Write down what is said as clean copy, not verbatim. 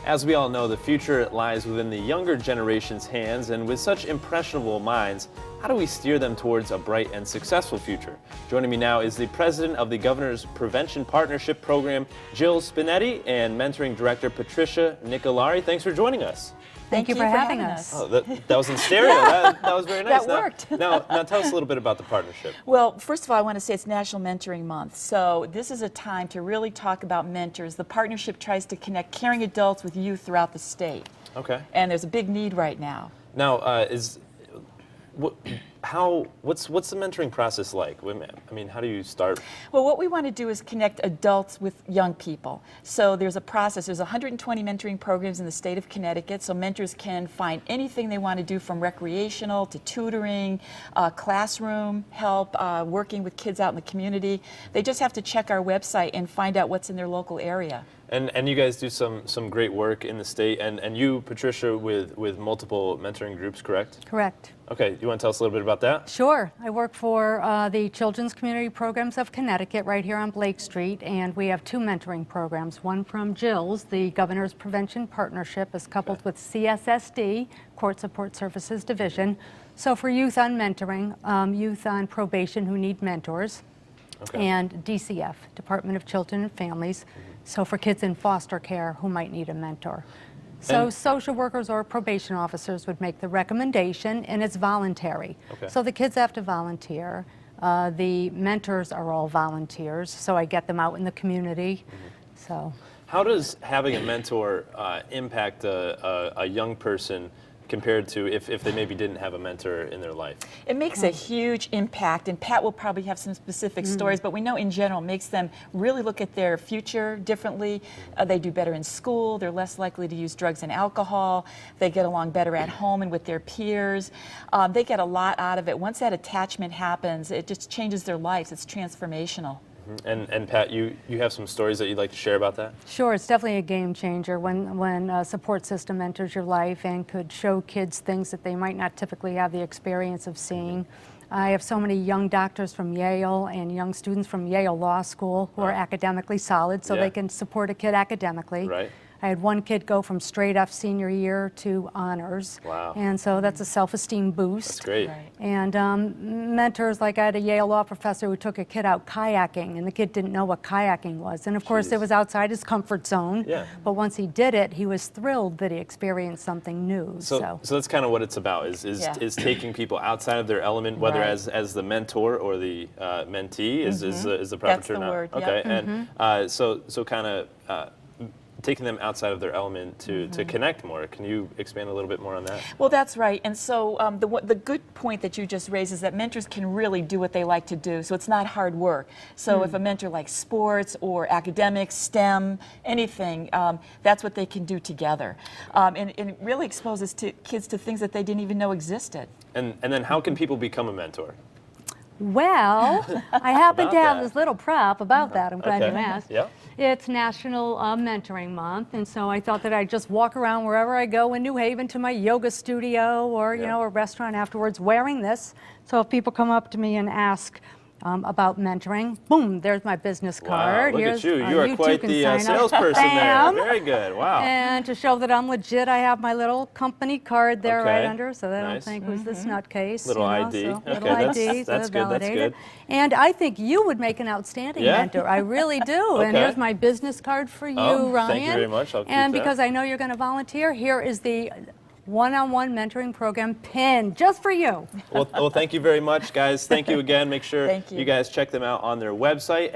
As we all know, the future lies within the younger generation's hands, and with such impressionable minds, how do we steer them towards a bright and successful future? Joining me now is the president of the Governor's Prevention Partnership Program, Jill Spineti, and mentoring director, Patricia Nicolari. Thanks for joining us. Thank you for having us. Oh, that was in stereo. that was very nice. That worked. Now tell us a little bit about the partnership. Well, first of all, I want to say it's National Mentoring Month. So this is a time to really talk about mentors. The partnership tries to connect caring adults with youth throughout the state. Okay. And there's a big need right now. Now, what's the mentoring process like? I mean, how do you start? Well, what we want to do is connect adults with young people. So there's a process. There's 120 mentoring programs in the state of Connecticut, so mentors can find anything they want to do, from recreational to tutoring, classroom help, working with kids out in the community. They just have to check our website and find out what's in their local area. And you guys do some great work in the state, and you, Patricia, with multiple mentoring groups, correct? Correct. Okay, you want to tell us a little bit about that? Sure. I work for the Children's Community Programs of Connecticut right here on Blake Street, and we have two mentoring programs. One from Jill's, the Governor's Prevention Partnership, is coupled with CSSD, Court Support Services Division. So for youth on mentoring, youth on probation who need mentors, and DCF, Department of Children and Families, so for kids in foster care who might need a mentor. So social workers or probation officers would make the recommendation, and it's voluntary. So the kids have to volunteer. The mentors are all volunteers, so I get them out in the community. So, how does having a mentor impact a young person compared to if they maybe didn't have a mentor in their life? It makes a huge impact, and Pat will probably have some specific stories, but we know in general it makes them really look at their future differently. They do better in school, they're less likely to use drugs and alcohol, they get along better at home and with their peers. They get a lot out of it. Once that attachment happens, it just changes their lives. It's transformational. And Pat, you have some stories that you'd like to share about that? sure, it's definitely a game changer when a support system enters your life and could show kids things that they might not typically have the experience of seeing. I have so many young doctors from Yale and young students from Yale Law School who are academically solid, so they can support a kid academically. Right. I had one kid go from straight F senior year to honors. Wow. And so that's a self-esteem boost. That's great. Right. And mentors, like I had a Yale law professor who took a kid out kayaking, and the kid didn't know what kayaking was. And of course, it was outside his comfort zone. Yeah. But once he did it, he was thrilled that he experienced something new. So that's kind of what it's about, is taking people outside of their element, whether Right. as the mentor or the mentee is the proper That's the term now. word, Okay, yep. and so kind of taking them outside of their element to connect more. Can you expand a little bit more on that? Well, that's right. And so the good point that you just raised is that mentors can really do what they like to do. So it's not hard work. So if a mentor likes sports or academics, STEM, anything, that's what they can do together. And it really exposes kids to things that they didn't even know existed. And then how can people become a mentor? Well, I happen to have that. this little prop about that. I'm glad you asked. Yeah. It's National Mentoring Month, and so I thought that I'd just walk around wherever I go in New Haven to my yoga studio or you know, a restaurant afterwards wearing this. So if people come up to me and ask about mentoring, boom, there's my business card. Wow, look at you. You are too quite can the sign up. salesperson there. Bam. Very good. Wow. And to show that I'm legit, I have my little company card there right Okay. under, so they don't Nice. think who's this nutcase. Little you know, ID. So Okay, little that's- ID, that's so good, that's validated. good. And I think you would make an outstanding Yeah? mentor. I really do. And Okay. here's my business card for you, Oh, Ryan. thank you very much. I'll keep and that. because I know you're going to volunteer, here is the one-on-one mentoring program pin just for you. Well, thank you very much, guys. Thank you again. Make sure Thank you. you guys check them out on their website.